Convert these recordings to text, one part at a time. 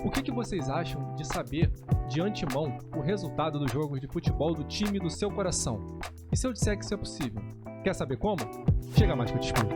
O que vocês acham de saber de antemão o resultado dos jogos de futebol do time do seu coração? E se eu disser que isso é possível? Quer saber como? Chega mais que eu te explico.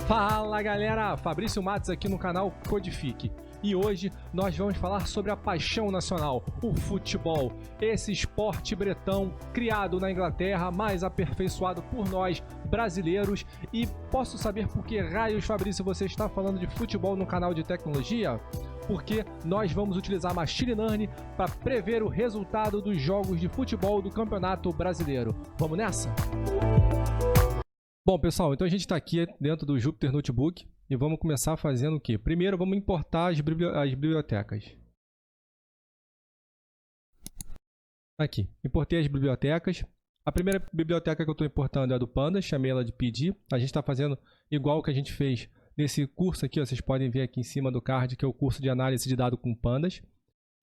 Fala galera, Fabrício Matos aqui no canal Codifique. E hoje nós vamos falar sobre a paixão nacional, o futebol. Esse esporte bretão criado na Inglaterra, mas aperfeiçoado por nós brasileiros. E posso saber por que raios, Fabrício, você está falando de futebol no canal de tecnologia? Porque nós vamos utilizar Machine Learning para prever o resultado dos jogos de futebol do Campeonato Brasileiro. Vamos nessa? Bom, pessoal, então a gente está aqui dentro do Jupyter Notebook e vamos começar fazendo o quê? Primeiro, vamos importar as bibliotecas. Aqui, importei as bibliotecas. A primeira biblioteca que eu estou importando é a do Pandas, chamei ela de PD. A gente está fazendo igual que a gente fez nesse curso aqui, ó, vocês podem ver aqui em cima do card, que é o curso de análise de dados com Pandas.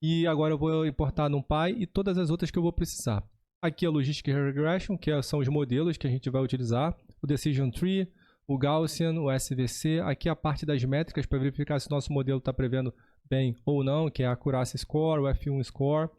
E agora eu vou importar NumPy e todas as outras que eu vou precisar. Aqui é a Logistic Regression, que são os modelos que a gente vai utilizar. O Decision Tree, o Gaussian, o SVC. Aqui é a parte das métricas para verificar se o nosso modelo está prevendo bem ou não, que é a Accuracy Score, o F1 Score.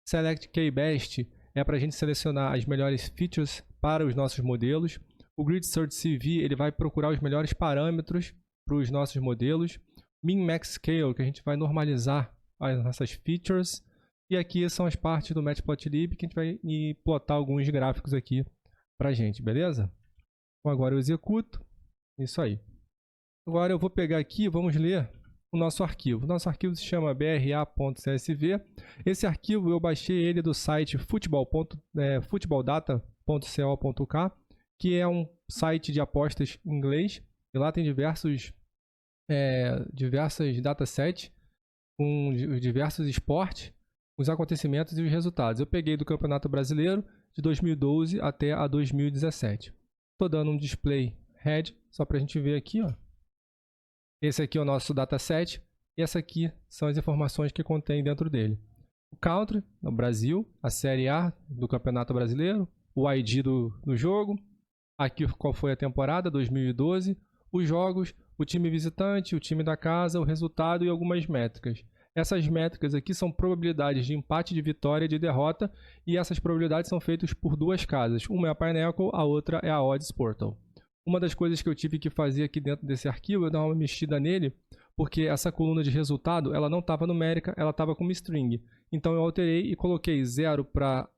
Select K-Best é para a gente selecionar as melhores features para os nossos modelos. O Grid Search CV ele vai procurar os melhores parâmetros para os nossos modelos. Min Max Scale, que a gente vai normalizar as nossas features. E aqui são as partes do Matplotlib que a gente vai plotar alguns gráficos aqui para a gente, beleza? Então agora eu executo, isso aí. Agora eu vou pegar aqui e vamos ler o nosso arquivo. Nosso arquivo se chama bra.csv. Esse arquivo eu baixei ele do site futeboldata.co.k, que é um site de apostas em inglês. E lá tem diversos datasets com diversos esportes, os acontecimentos e os resultados. Eu peguei do Campeonato Brasileiro de 2012 até a 2017. Estou dando um display head, só para a gente ver aqui, ó. Esse aqui é o nosso dataset e essa aqui são as informações que contém dentro dele. O country, o Brasil, a série A do Campeonato Brasileiro, o ID do jogo, aqui qual foi a temporada, 2012, os jogos, o time visitante, o time da casa, o resultado e algumas métricas. Essas métricas aqui são probabilidades de empate, de vitória e de derrota, e essas probabilidades são feitas por duas casas. Uma é a Pinnacle, a outra é a Odds Portal. Uma das coisas que eu tive que fazer aqui dentro desse arquivo é dar uma mexida nele, porque essa coluna de resultado ela não estava numérica, ela estava como string. Então eu alterei e coloquei 0 para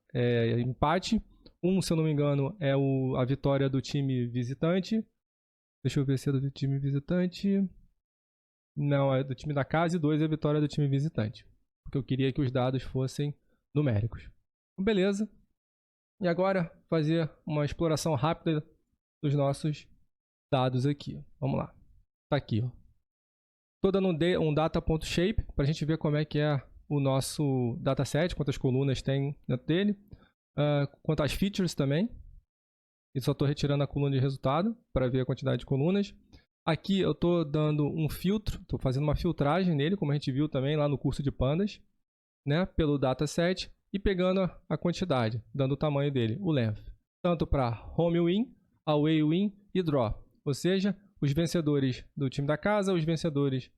empate, 1, se eu não me engano, é a vitória do time visitante. Deixa eu ver se é do time visitante. Não, é do time da casa, e 2 é a vitória do time visitante. Porque eu queria que os dados fossem numéricos. Beleza. E agora fazer uma exploração rápida dos nossos dados aqui. Vamos lá. Tá aqui, ó. Estou dando um data.shape para a gente ver como é que é o nosso dataset, quantas colunas tem dentro dele. Quantas features também. E só estou retirando a coluna de resultado para ver a quantidade de colunas. Aqui eu estou dando um filtro, estou fazendo uma filtragem nele, como a gente viu também lá no curso de Pandas, né, pelo dataset, e pegando a quantidade, dando o tamanho dele, o length. Tanto para home win, away win e draw. Ou seja, os vencedores do time da casa, os vencedores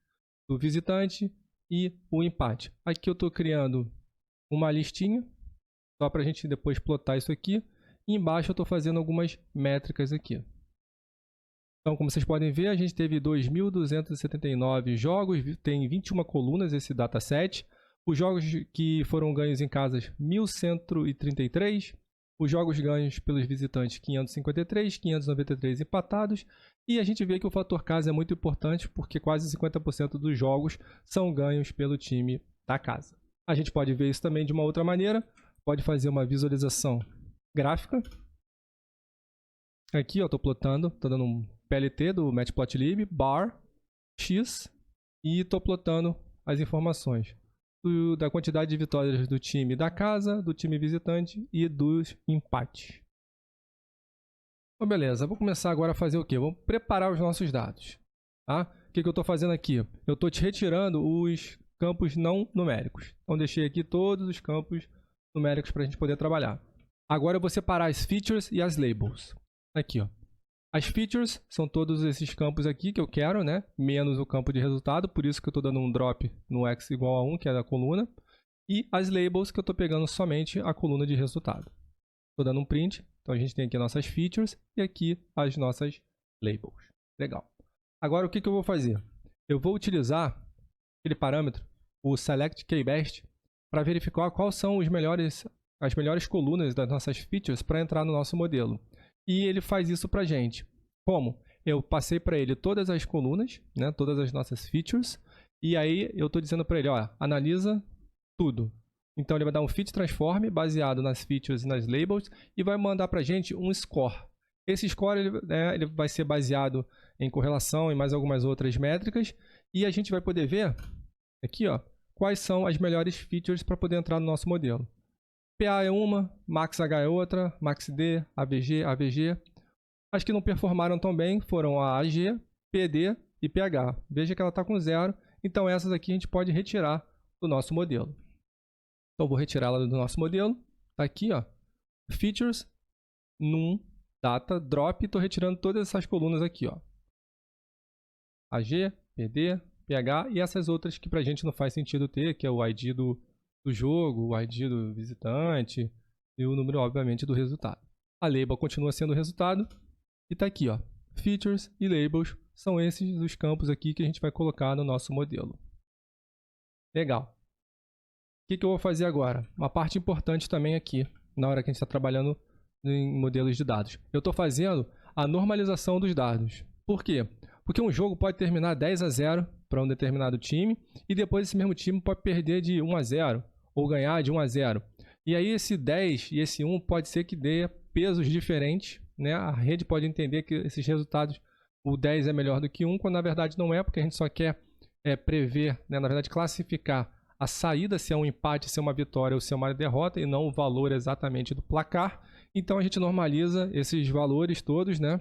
do visitante e o empate. Aqui eu estou criando uma listinha, só para a gente depois plotar isso aqui. E embaixo eu estou fazendo algumas métricas aqui. Então, como vocês podem ver, a gente teve 2.279 jogos, tem 21 colunas esse dataset. Os jogos que foram ganhos em casas, 1.133. Os jogos ganhos pelos visitantes, 553, 593 empatados. E a gente vê que o fator casa é muito importante, porque quase 50% dos jogos são ganhos pelo time da casa. A gente pode ver isso também de uma outra maneira. Pode fazer uma visualização gráfica. Aqui, estou plotando, estou dando um PLT do Matplotlib, bar, x, e estou plotando as informações da quantidade de vitórias do time da casa, do time visitante e dos empates. Então, beleza, vou começar agora a fazer o quê? Vamos preparar os nossos dados. Tá? O que eu estou fazendo aqui? Eu estou te retirando os campos não numéricos. Então, deixei aqui todos os campos numéricos para a gente poder trabalhar. Agora eu vou separar as features e as labels. Aqui, ó. As features são todos esses campos aqui que eu quero, né? Menos o campo de resultado, por isso que eu estou dando um drop no x igual a 1, que é da coluna. E as labels, que eu estou pegando somente a coluna de resultado. Estou dando um print, então a gente tem aqui nossas features e aqui as nossas labels. Legal. Agora o que eu vou fazer? Eu vou utilizar aquele parâmetro, o select keybest, para verificar quais são as melhores colunas das nossas features para entrar no nosso modelo. E ele faz isso para a gente. Como? Eu passei para ele todas as colunas, né, todas as nossas features, e aí eu estou dizendo para ele, ó, analisa tudo. Então ele vai dar um fit transform baseado nas features e nas labels e vai mandar para a gente um score. Esse score ele vai ser baseado em correlação e mais algumas outras métricas e a gente vai poder ver aqui, ó, quais são as melhores features para poder entrar no nosso modelo. PA é uma, MaxH é outra, MaxD, AVG. As que não performaram tão bem foram a AG, PD e PH. Veja que ela está com 0, então essas aqui a gente pode retirar do nosso modelo. Então, vou retirá-la do nosso modelo. Está aqui, ó, features, num, data, drop. Estou retirando todas essas colunas aqui, ó. AG, PD, PH e essas outras que para a gente não faz sentido ter, que é o ID do jogo, o ID do visitante e o número, obviamente, do resultado. A label continua sendo o resultado. E está aqui, ó, features e labels são esses os campos aqui que a gente vai colocar no nosso modelo. Legal. O que eu vou fazer agora? Uma parte importante também aqui, na hora que a gente está trabalhando em modelos de dados. Eu estou fazendo a normalização dos dados. Por quê? Porque um jogo pode terminar 10-0 para um determinado time e depois esse mesmo time pode perder de 1-0 ou ganhar de 1-0. E aí esse 10 e esse 1 pode ser que dê pesos diferentes, né? A rede pode entender que esses resultados, o 10 é melhor do que 1, quando na verdade não é, porque a gente só quer prever, né? Na verdade classificar a saída, se é um empate, se é uma vitória ou se é uma derrota, e não o valor exatamente do placar. Então a gente normaliza esses valores todos, né?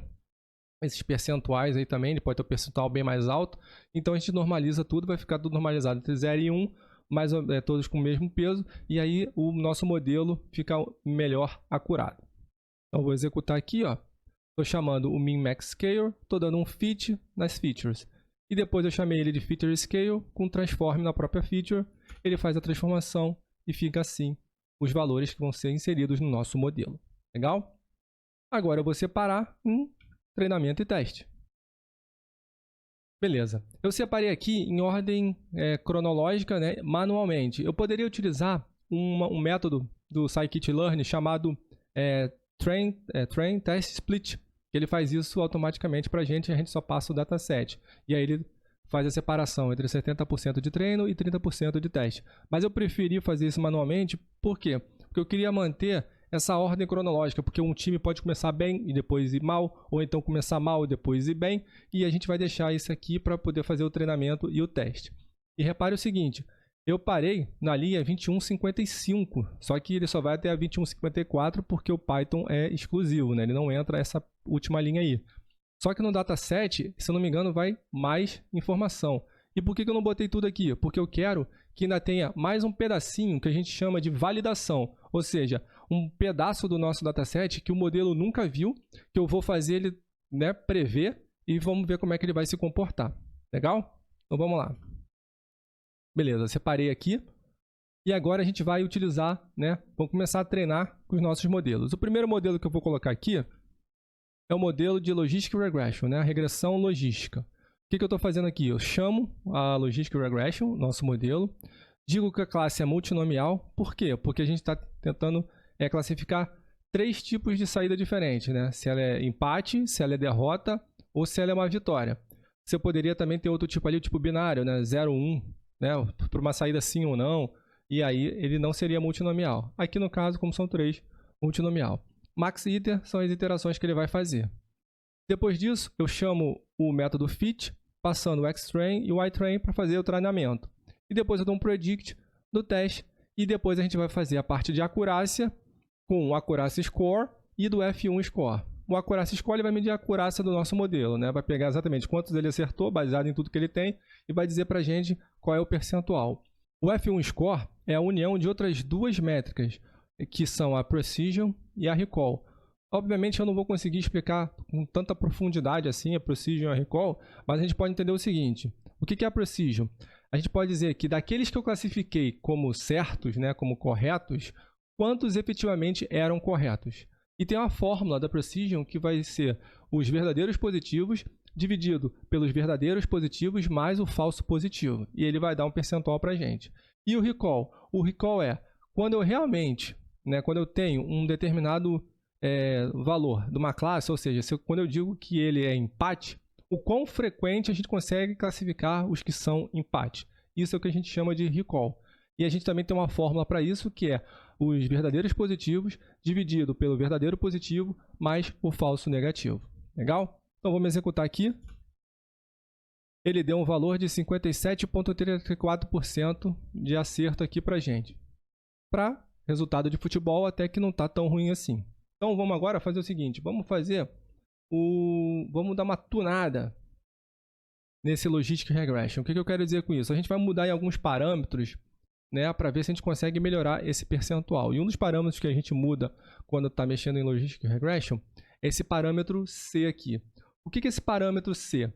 Esses percentuais aí também, ele pode ter um percentual bem mais alto. Então a gente normaliza tudo, vai ficar tudo normalizado entre 0 e 1, mas todos com o mesmo peso, e aí o nosso modelo fica melhor acurado. Então vou executar aqui, ó. Estou chamando o min-max-scale, estou dando um fit nas features. E depois eu chamei ele de feature scale com transform na própria feature. Ele faz a transformação e fica assim os valores que vão ser inseridos no nosso modelo. Legal? Agora eu vou separar um treinamento e teste. Beleza. Eu separei aqui em ordem cronológica, né, manualmente. Eu poderia utilizar um método do scikit-learn chamado train test split. Ele faz isso automaticamente para a gente só passa o dataset. E aí ele faz a separação entre 70% de treino e 30% de teste. Mas eu preferi fazer isso manualmente, por quê? Porque eu queria manter essa ordem cronológica, porque um time pode começar bem e depois ir mal, ou então começar mal e depois ir bem, e a gente vai deixar isso aqui para poder fazer o treinamento e o teste. E repare o seguinte, eu parei na linha 2155, só que ele só vai até a 2154 porque o Python é exclusivo, né? Ele não entra essa última linha aí. Só que no dataset, se eu não me engano, vai mais informação. E por que eu não botei tudo aqui? Porque eu quero que ainda tenha mais um pedacinho que a gente chama de validação. Ou seja, um pedaço do nosso dataset que o modelo nunca viu, que eu vou fazer ele, né, prever e vamos ver como é que ele vai se comportar. Legal? Então vamos lá. Beleza, separei aqui. E agora a gente vai utilizar, né, vamos começar a treinar com os nossos modelos. O primeiro modelo que eu vou colocar aqui é o modelo de Logistic Regression, né, a regressão logística. O que eu estou fazendo aqui? Eu chamo a Logistic Regression, nosso modelo, digo que a classe é multinomial. Por quê? Porque a gente está tentando classificar 3 tipos de saída diferentes, né? Se ela é empate, se ela é derrota ou se ela é uma vitória. Você poderia também ter outro tipo ali, o tipo binário, né? 0, 1, né? Para uma saída sim ou não, e aí ele não seria multinomial. Aqui no caso, como são 3, multinomial. Max iter são as iterações que ele vai fazer. Depois disso, eu chamo o método fit, passando o xtrain e o ytrain para fazer o treinamento. E depois eu dou um predict do teste, e depois a gente vai fazer a parte de acurácia com o accuracy score e do F1 score. O accuracy score ele vai medir a acurácia do nosso modelo, né? Vai pegar exatamente quantos ele acertou, baseado em tudo que ele tem, e vai dizer para a gente qual é o percentual. O F1 score é a união de outras 2 métricas, que são a precision e a recall. Obviamente eu não vou conseguir explicar com tanta profundidade assim a precision e a recall, mas a gente pode entender o seguinte: o que é a precision? A gente pode dizer que daqueles que eu classifiquei como certos, né, como corretos, quantos efetivamente eram corretos. E tem uma fórmula da precision que vai ser os verdadeiros positivos dividido pelos verdadeiros positivos mais o falso positivo. E ele vai dar um percentual para a gente. E o recall? O recall é quando eu realmente, né, quando eu tenho um determinado valor de uma classe, ou seja, quando eu digo que ele é empate, o quão frequente a gente consegue classificar os que são empate. Isso é o que a gente chama de recall. E a gente também tem uma fórmula para isso, que é os verdadeiros positivos dividido pelo verdadeiro positivo mais o falso negativo. Legal? Então vamos executar aqui. Ele deu um valor de 57,34% de acerto aqui para a gente. Para resultado de futebol, até que não está tão ruim assim. Então vamos agora fazer o seguinte, vamos dar uma tunada nesse Logistic Regression. O que eu quero dizer com isso? A gente vai mudar em alguns parâmetros, né, para ver se a gente consegue melhorar esse percentual. E um dos parâmetros que a gente muda quando está mexendo em Logistic Regression é esse parâmetro C aqui. O que é esse parâmetro C?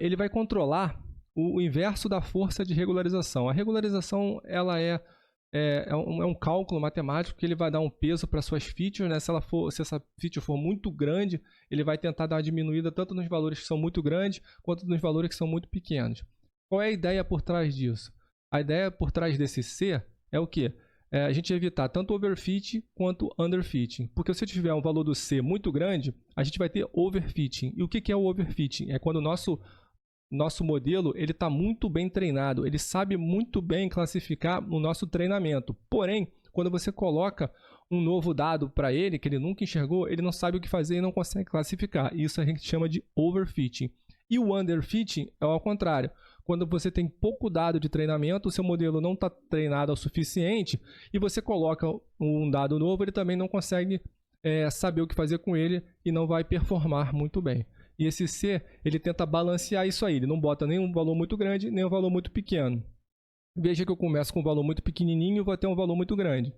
Ele vai controlar o inverso da força de regularização. A regularização ela é um cálculo matemático que ele vai dar um peso para suas features, né? Se essa feature for muito grande, ele vai tentar dar uma diminuída tanto nos valores que são muito grandes, quanto nos valores que são muito pequenos. Qual é a ideia por trás disso? A ideia por trás desse C é o quê? A gente evitar tanto overfitting quanto underfitting. Porque se eu tiver um valor do C muito grande, a gente vai ter overfitting. E o que é o overfitting? É quando o nosso modelo está muito bem treinado, ele sabe muito bem classificar o nosso treinamento. Porém, quando você coloca um novo dado para ele, que ele nunca enxergou, ele não sabe o que fazer e não consegue classificar. Isso a gente chama de overfitting. E o underfitting é ao contrário. Quando você tem pouco dado de treinamento, o seu modelo não está treinado o suficiente e você coloca um dado novo, ele também não consegue saber o que fazer com ele e não vai performar muito bem. E esse C, ele tenta balancear isso aí. Ele não bota nem um valor muito grande, nem um valor muito pequeno. Veja que eu começo com um valor muito pequenininho e vou ter um valor muito grande.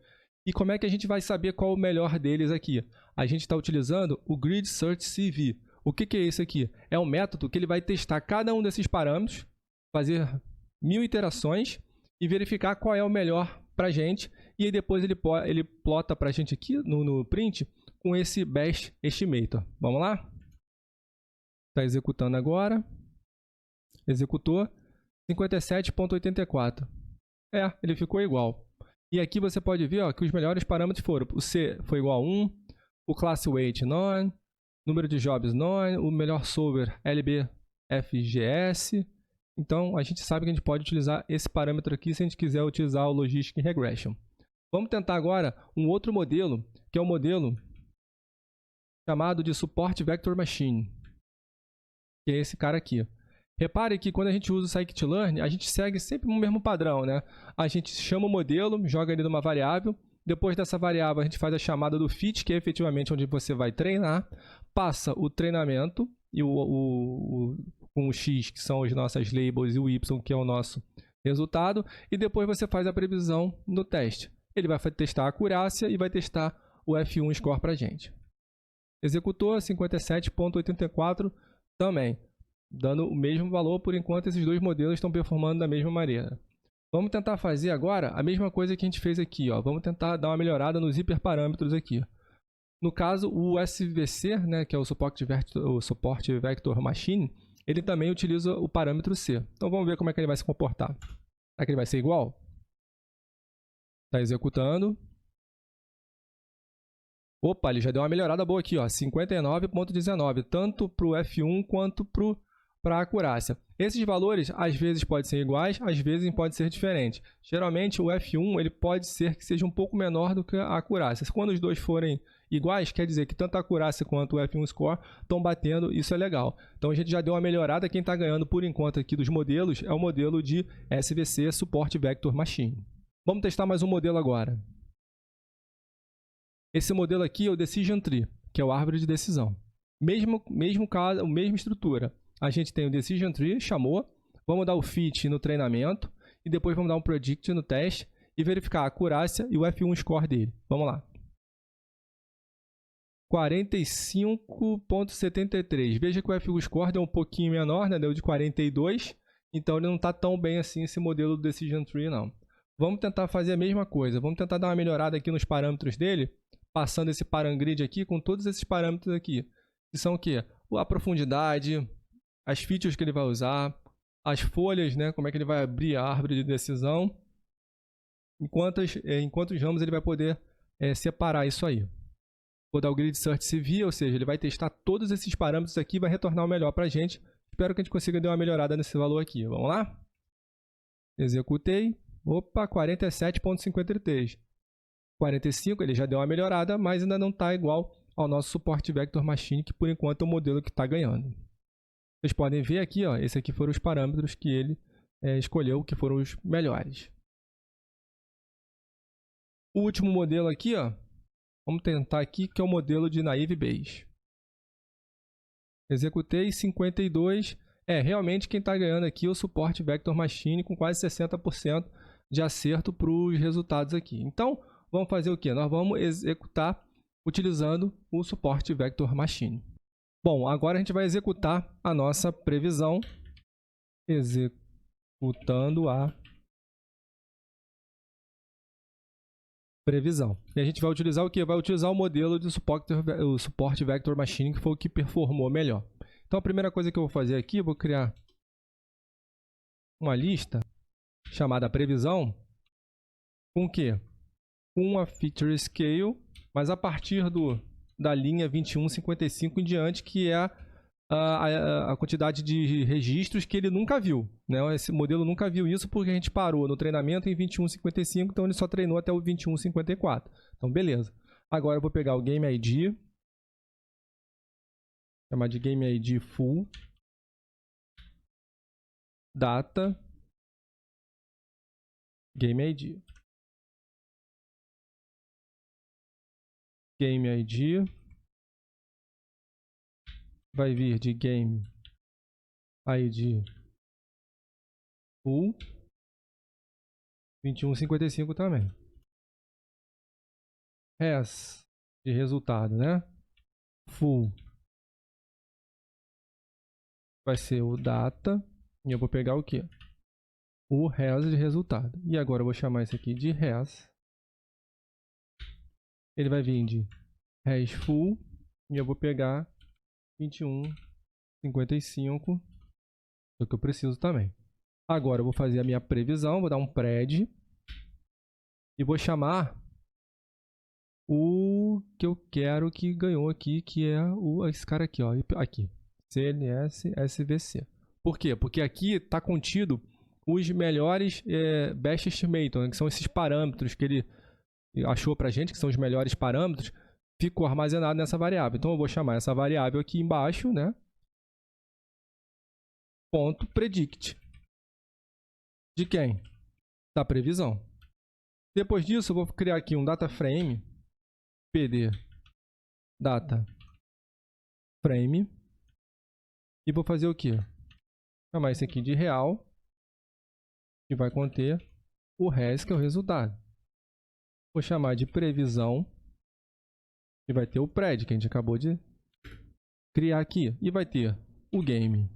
E como é que a gente vai saber qual o melhor deles aqui? A gente está utilizando o Grid Search CV. O que é isso aqui? É um método que ele vai testar cada um desses parâmetros, fazer 1000 iterações e verificar qual é o melhor para a gente. E aí depois ele plota para a gente aqui no print com esse Best Estimator. Vamos lá? Está executando agora. Executou. 57,84. Ele ficou igual. E aqui você pode ver que os melhores parâmetros foram: o C foi igual a 1, o Class Weight None, número de jobs None, o melhor solver LBFGS. Então a gente sabe que a gente pode utilizar esse parâmetro aqui se a gente quiser utilizar o Logistic Regression. Vamos tentar agora um outro modelo, que é o modelo chamado de Support Vector Machine, que é esse cara aqui. Repare que quando a gente usa o Scikit-learn, a gente segue sempre o mesmo padrão, né? A gente chama o modelo, joga ele numa variável, depois dessa variável a gente faz a chamada do fit, que é efetivamente onde você vai treinar, passa o treinamento e com o x, que são as nossas labels, e o y, que é o nosso resultado, e depois você faz a previsão no teste. Ele vai testar a acurácia e vai testar o F1 score para a gente. Executou 57,84 também, dando o mesmo valor. Por enquanto esses dois modelos estão performando da mesma maneira. Vamos tentar fazer agora a mesma coisa que a gente fez aqui. Vamos tentar dar uma melhorada nos hiperparâmetros aqui. No caso, o SVC, né, que é o Support Vector Machine, ele também utiliza o parâmetro C. Então vamos ver como é que ele vai se comportar. Será que ele vai ser igual? Está executando. Opa, ele já deu uma melhorada boa aqui, 59,19, tanto para o F1 quanto para a acurácia. Esses valores, às vezes, podem ser iguais, às vezes podem ser diferentes. Geralmente, o F1 ele pode ser que seja um pouco menor do que a acurácia. Quando os dois forem iguais, quer dizer que tanto a acurácia quanto o F1 score estão batendo, isso é legal. Então, a gente já deu uma melhorada. Quem está ganhando, por enquanto, aqui dos modelos é o modelo de SVC, Support Vector Machine. Vamos testar mais um modelo agora. Esse modelo aqui é o Decision Tree, que é o árvore de decisão. Mesmo caso, mesma estrutura. A gente tem o Decision Tree, chamou, vamos dar o fit no treinamento e depois vamos dar um predict no teste e verificar a acurácia e o F1 score dele. Vamos lá. 45,73. Veja que o FGScore deu um pouquinho menor, né? Deu de 42. Então ele não está tão bem assim esse modelo do Decision Tree, não. Vamos tentar fazer a mesma coisa. Vamos tentar dar uma melhorada aqui nos parâmetros dele, passando esse parangrid aqui com todos esses parâmetros aqui. Que são o quê? A profundidade, as features que ele vai usar, as folhas, né? Como é que ele vai abrir a árvore de decisão, em quantos ramos ele vai poder separar isso aí. Vou dar o Grid Search CV, ou seja, ele vai testar todos esses parâmetros aqui e vai retornar o melhor para a gente. Espero que a gente consiga dar uma melhorada nesse valor aqui. Vamos lá? Executei. Opa, 47,53. 45, ele já deu uma melhorada, mas ainda não está igual ao nosso Support Vector Machine, que por enquanto é o modelo que está ganhando. Vocês podem ver aqui, ó, esses aqui foram os parâmetros que ele escolheu, que foram os melhores. O último modelo aqui, ó, vamos tentar aqui, que é o modelo de Naive Bayes. Executei 52. Realmente quem está ganhando aqui é o Support Vector Machine com quase 60% de acerto para os resultados aqui. Então, vamos fazer o quê? Nós vamos executar utilizando o Support Vector Machine. Bom, agora a gente vai executar a nossa previsão. Executando a previsão. E a gente vai utilizar o quê? Vai utilizar o modelo de Support Vector Machine, que foi o que performou melhor. Então, a primeira coisa que eu vou fazer aqui, eu vou criar uma lista chamada previsão, com o quê? Com uma feature scale, mas a partir da linha 2155 em diante, que é a quantidade de registros que ele nunca viu, né? Esse modelo nunca viu isso porque a gente parou no treinamento em 2155, então ele só treinou até o 2154. Então, beleza. Agora eu vou pegar o Game ID, chamar de Game ID Full, Data, Game ID. Game ID vai vir de Game ID Full 2155 também. Res de resultado, né? Full vai ser o data e eu vou pegar o quê? O res de resultado. E agora eu vou chamar isso aqui de res. Ele vai vir de res full e eu vou pegar 2155, é o que eu preciso também. Agora eu vou fazer a minha previsão, vou dar um pred e vou chamar o que eu quero que ganhou aqui, que é esse cara aqui, ó, aqui, CNS SVC. Por quê? Porque aqui está contido os melhores best estimator, né, que são esses parâmetros que ele achou pra gente, que são os melhores parâmetros, ficou armazenado nessa variável. Então eu vou chamar essa variável aqui embaixo, né? Ponto predict. De quem? Da previsão. Depois disso, eu vou criar aqui um data frame, pd data frame, e vou fazer o quê? Chamar isso aqui de real, que vai conter o res, que é o resultado. Vou chamar de previsão, que vai ter o pred, que a gente acabou de criar aqui. E vai ter o game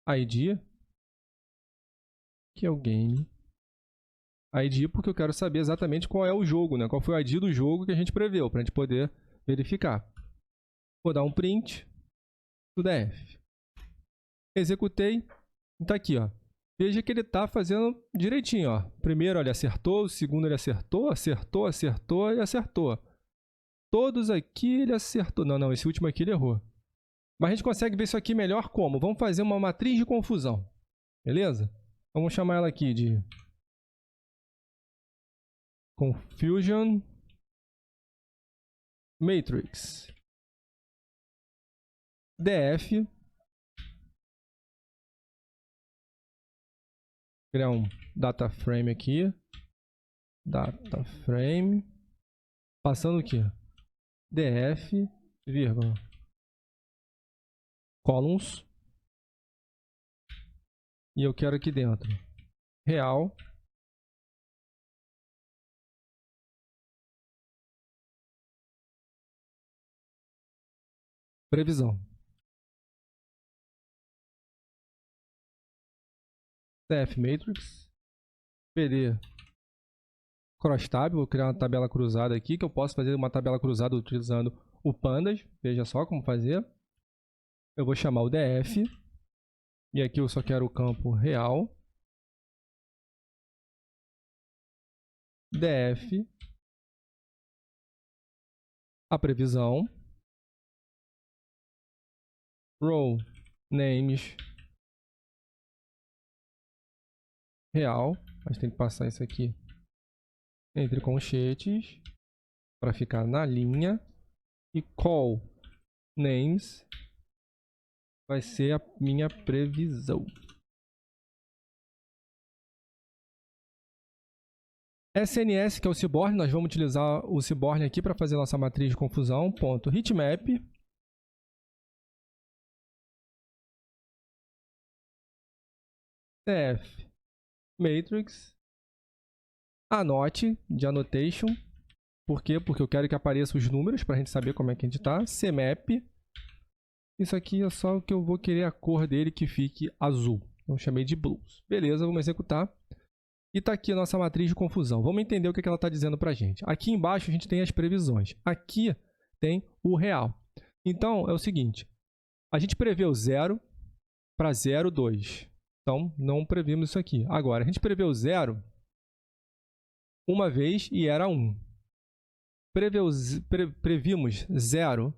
ID, que é o game ID, porque eu quero saber exatamente qual é o jogo, né? Qual foi o ID do jogo que a gente preveu, para a gente poder verificar. Vou dar um print do DF. Executei. Está aqui, ó. Veja que ele está fazendo direitinho, ó. Primeiro ele acertou, o segundo ele acertou, acertou, acertou e acertou. Todos aqui ele acertou. Não, esse último aqui ele errou. Mas a gente consegue ver isso aqui melhor como? Vamos fazer uma matriz de confusão. Beleza? Vamos chamar ela aqui de Confusion Matrix. DF. Criar um data frame aqui. Data frame. Passando o quê? DF, vírgula, columns. E eu quero aqui dentro real. previsão. CF Matrix, PD Crosstab, vou criar uma tabela cruzada aqui, que eu posso fazer uma tabela cruzada utilizando o Pandas, veja só como fazer. Eu vou chamar o DF, e aqui eu só quero o campo real. DF, a previsão, row names, real, mas tem que passar isso aqui entre colchetes para ficar na linha, e call names vai ser a minha previsão. SNS, que é o Seaborn, nós vamos utilizar o Seaborn aqui para fazer nossa matriz de confusão. Ponto heatmap. CF Matrix. Anote de annotation. Por quê? Porque eu quero que apareçam os números para a gente saber como é que a gente está. CMap. Isso aqui é só o que eu vou querer a cor dele que fique azul. Então chamei de blues. Beleza, vamos executar. E está aqui a nossa matriz de confusão. Vamos entender o que ela está dizendo para a gente. Aqui embaixo a gente tem as previsões. Aqui tem o real. Então é o seguinte. A gente preveu 0 para 0, 2. Então não previmos isso aqui. Agora, a gente preveu 0 uma vez e era 1. Previmos 0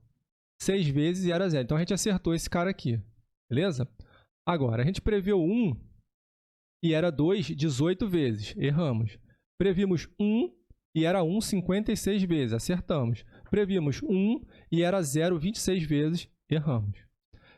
6 vezes e era 0. Então a gente acertou esse cara aqui. Beleza? Agora, a gente preveu 1 e era 2 18 vezes. Erramos. Previmos 1 e era 1 56 vezes. Acertamos. Previmos 1 e era 0 26 vezes. Erramos.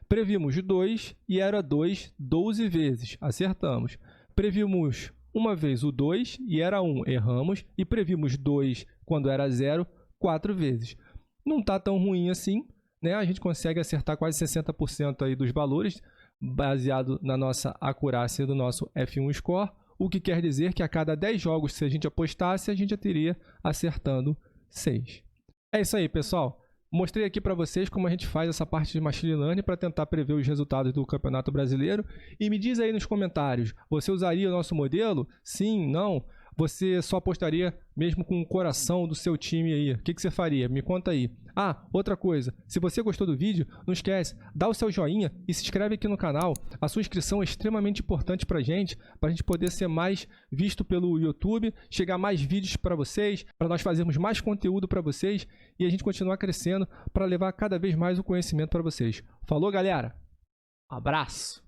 Previmos 2 e era 2 12 vezes. Acertamos. Previmos uma vez o 2 e era 1. Erramos. E previmos 2 quando era 0 4 vezes. Não está tão ruim assim, né? A gente consegue acertar quase 60% aí dos valores, baseado na nossa acurácia do nosso F1 Score, o que quer dizer que a cada 10 jogos, se a gente apostasse, a gente já teria acertando 6. É isso aí, pessoal. Mostrei aqui para vocês como a gente faz essa parte de Machine Learning para tentar prever os resultados do Campeonato Brasileiro. E me diz aí nos comentários, você usaria o nosso modelo? Sim, não? Você só apostaria mesmo com o coração do seu time aí? O que você faria? Me conta aí. Ah, outra coisa, se você gostou do vídeo, não esquece, dá o seu joinha e se inscreve aqui no canal. A sua inscrição é extremamente importante para a gente poder ser mais visto pelo YouTube, chegar mais vídeos para vocês, para nós fazermos mais conteúdo para vocês e a gente continuar crescendo para levar cada vez mais o conhecimento para vocês. Falou, galera? Abraço!